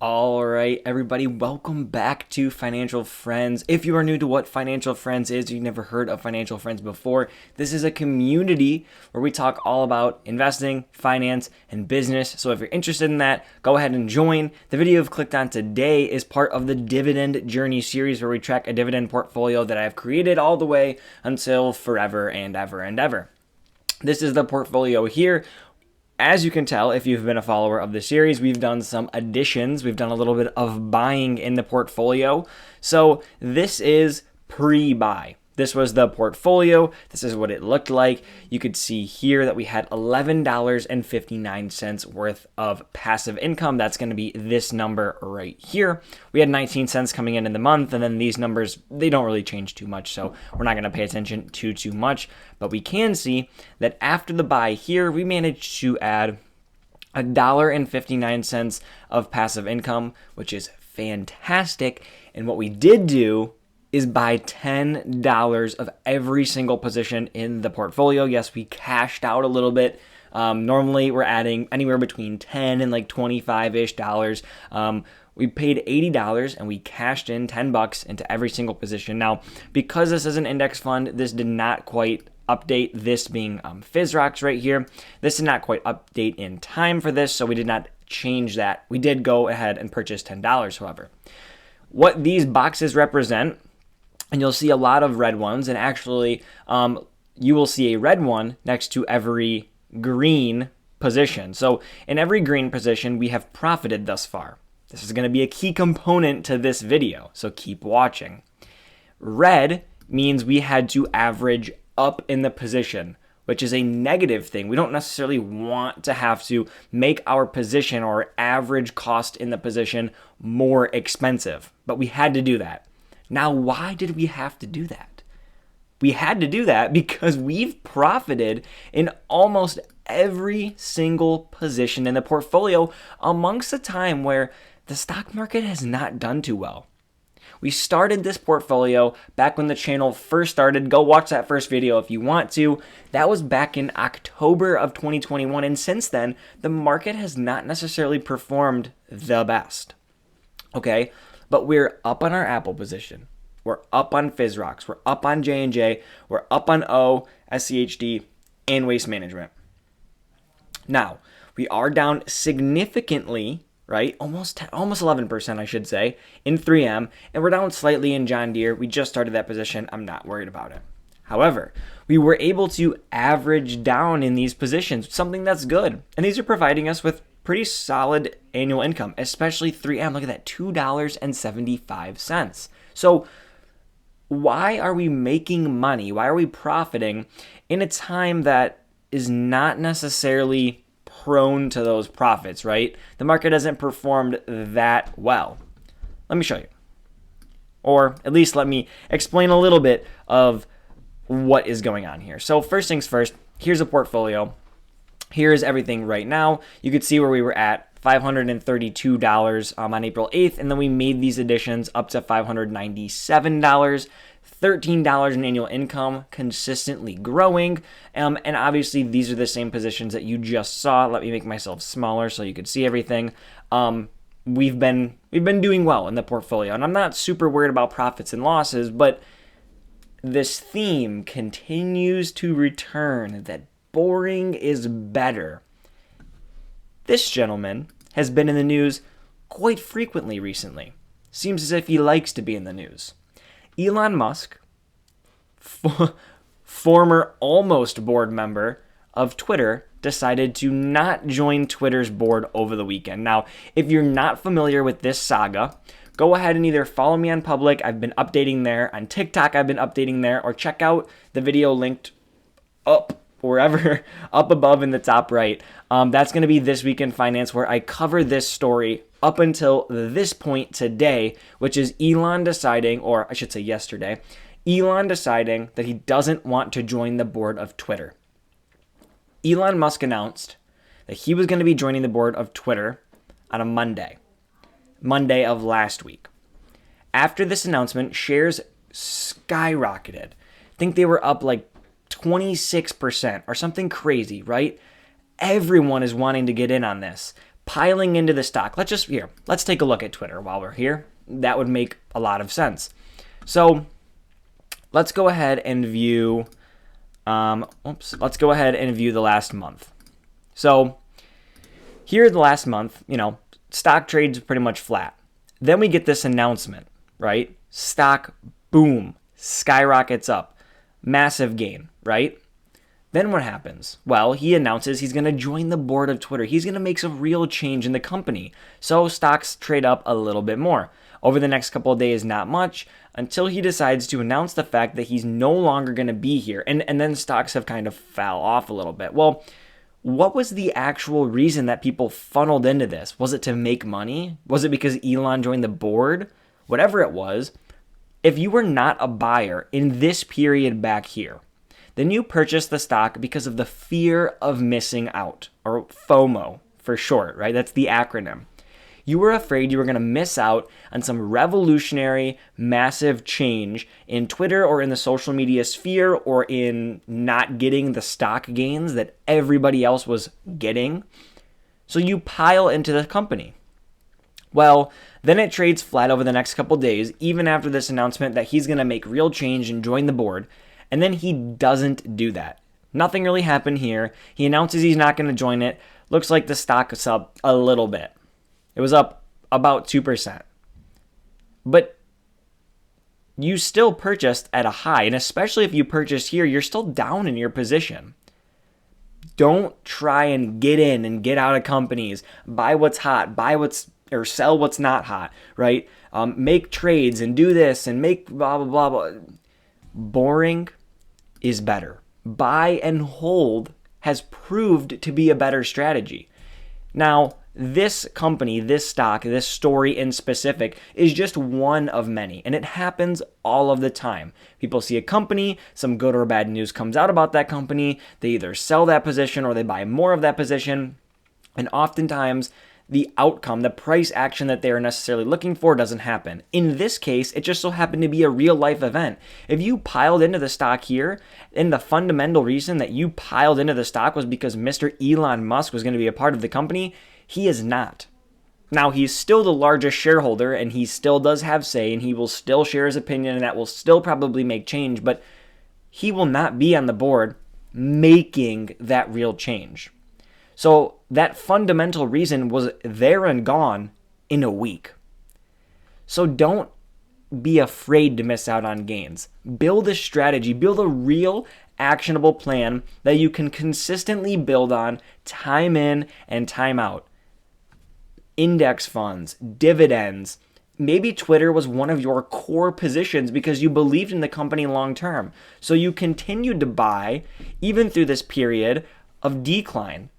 All right, everybody, welcome back to Financial Friends. If you are new to what Financial Friends is, you've never heard of Financial Friends before, this is a community where we talk all about investing, finance, and business. So if you're interested in that, go ahead and join. The video you've clicked on today is part of the Dividend Journey series where we track a dividend portfolio that I've created all the way until forever and ever and ever. This is the portfolio here. As you can tell, if you've been a follower of the series, we've done some additions. We've done a little bit of buying in the portfolio. So this is pre-buy. This was the portfolio. This is what it looked like. You could see here that we had $11.59 worth of passive income. That's going to be this number right here. We had 19 cents coming in the month, and then these numbers, they don't really change too much, so we're not going to pay attention too much. But we can see that after the buy here, we managed to add $1.59 of passive income, which is fantastic. And what we did do is buy $10 of every single position in the portfolio. Yes, we cashed out a little bit. Normally, we're adding anywhere between 10 and like 25-ish dollars. We paid $80 and we cashed in $10 into every single position. Now, because this is an index fund, this did not quite update, this being FISROX right here. This did not quite update in time for this, so we did not change that. We did go ahead and purchase $10, however. What these boxes represent, and you'll see a lot of red ones, and actually you will see a red one next to every green position. So in every green position, we have profited thus far. This is going to be a key component to this video, so keep watching. Red means we had to average up in the position, which is a negative thing. We don't necessarily want to have to make our position or average cost in the position more expensive, but we had to do that. Now, why did we have to do that? We had to do that because we've profited in almost every single position in the portfolio amongst a time where the stock market has not done too well. We started this portfolio back when the channel first started. Go watch that first video if you want to. That was back in October of 2021. And since then, the market has not necessarily performed the best. Okay? But we're up on our Apple position. We're up on FISROX. We're up on J&J. We're up on O, SCHD, and Waste Management. Now, we are down significantly, right? Almost 11%, I should say, in 3M. And we're down slightly in John Deere. We just started that position. I'm not worried about it. However, we were able to average down in these positions, something that's good. And these are providing us with pretty solid annual income, especially 3M. Look at that, $2.75. So why are we making money? Why are we profiting in a time that is not necessarily prone to those profits, right? The market hasn't performed that well. Let me show you. Or at least let me explain a little bit of what is going on here. So first things first, here's a portfolio. Here's everything right now. You could see where we were at, $532 on April 8th, and then we made these additions up to $597, $13 in annual income, consistently growing, and obviously these are the same positions that you just saw. Let me make myself smaller so you could see everything. We've been doing well in the portfolio, and I'm not super worried about profits and losses, but this theme continues to return that boring is better. This gentleman has been in the news quite frequently recently. Seems as if he likes to be in the news. Elon Musk, former almost board member of Twitter, decided to not join Twitter's board over the weekend. Now, if you're not familiar with this saga, go ahead and either follow me on Public. I've been updating there. On TikTok, I've been updating there. Or check out the video linked up wherever, up above in the top right. That's going to be This Week in Finance, where I cover this story up until this point today, which is Elon deciding, or I should say yesterday, Elon deciding that he doesn't want to join the board of Twitter. Elon Musk announced that he was going to be joining the board of Twitter on a Monday of last week. After this announcement, shares skyrocketed. I think they were up like 26% or something crazy, right? Everyone is wanting to get in on this. piling into the stock. Let's take a look at Twitter while we're here. That would make a lot of sense. So let's go ahead and view, let's go ahead and view the last month. So here the last month, stock trades pretty much flat. Then we get this announcement, right? Stock, boom, skyrockets up. Massive gain, right? Then what happens? Well, he announces he's going to join the board of Twitter. He's going to make some real change in the company. So stocks trade up a little bit more. Over the next couple of days, not much, until he decides to announce the fact that he's no longer going to be here. And then stocks have kind of fell off a little bit. Well, what was the actual reason that people funneled into this? Was it to make money? Was it because Elon joined the board? Whatever it was, if you were not a buyer in this period back here, then you purchased the stock because of the fear of missing out, or FOMO for short, right? That's the acronym. You were afraid you were going to miss out on some revolutionary, massive change in Twitter or in the social media sphere, or in not getting the stock gains that everybody else was getting. So you pile into the company. Well, then it trades flat over the next couple days, even after this announcement that he's going to make real change and join the board. And then he doesn't do that. Nothing really happened here. He announces he's not going to join it. Looks like the stock is up a little bit. It was up about 2%. But you still purchased at a high. And especially if you purchased here, you're still down in your position. Don't try and get in and get out of companies. Buy what's hot. Or sell what's not hot, right? Make trades and do this and make blah, blah, blah, blah. Boring is better. Buy and hold has proved to be a better strategy. Now, this company, this stock, this story in specific is just one of many, and it happens all of the time. People see a company, some good or bad news comes out about that company, they either sell that position or they buy more of that position, and oftentimes the outcome, the price action that they are necessarily looking for doesn't happen. In this case, it just so happened to be a real life event. If you piled into the stock here, and the fundamental reason that you piled into the stock was because Mr. Elon Musk was going to be a part of the company, he is not. Now, he's still the largest shareholder, and he still does have say, and he will still share his opinion, and that will still probably make change, but he will not be on the board making that real change. So that fundamental reason was there and gone in a week. So don't be afraid to miss out on gains. Build a strategy, build a real actionable plan that you can consistently build on time in and time out. Index funds, dividends. Maybe Twitter was one of your core positions because you believed in the company long term. So you continued to buy even through this period of decline.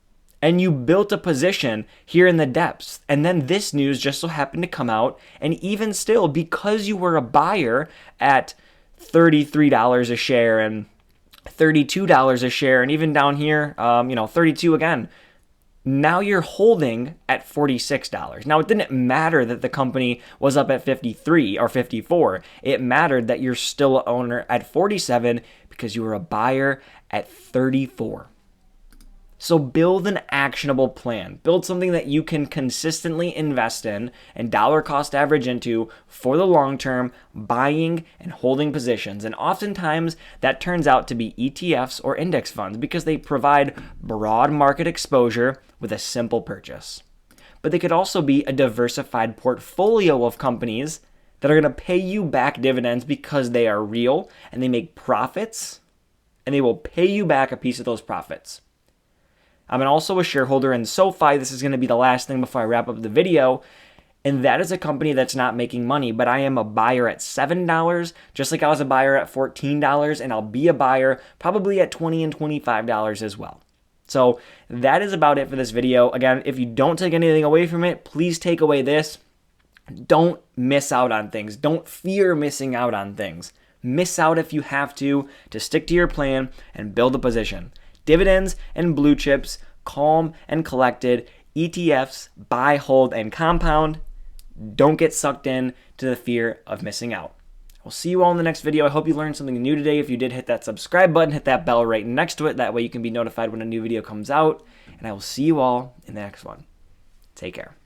And you built a position here in the depths. And then this news just so happened to come out. And even still, because you were a buyer at $33 a share and $32 a share, and even down here, 32 again, now you're holding at $46. Now, it didn't matter that the company was up at 53 or 54. It mattered that you're still an owner at 47 because you were a buyer at 34. So build an actionable plan. Build something that you can consistently invest in and dollar cost average into for the long term, buying and holding positions. And oftentimes that turns out to be ETFs or index funds because they provide broad market exposure with a simple purchase. But they could also be a diversified portfolio of companies that are going to pay you back dividends because they are real and they make profits, and they will pay you back a piece of those profits. I'm also a shareholder in SoFi. This is going to be the last thing before I wrap up the video. And that is a company that's not making money, but I am a buyer at $7, just like I was a buyer at $14, and I'll be a buyer probably at $20 and $25 as well. So that is about it for this video. Again, if you don't take anything away from it, please take away this. Don't miss out on things. Don't fear missing out on things. Miss out if you have to stick to your plan and build a position. Dividends and blue chips, calm and collected, ETFs, buy, hold, and compound. Don't get sucked in to the fear of missing out. We'll see you all in the next video. I hope you learned something new today. If you did, hit that subscribe button, hit that bell right next to it. That way you can be notified when a new video comes out. And I will see you all in the next one. Take care.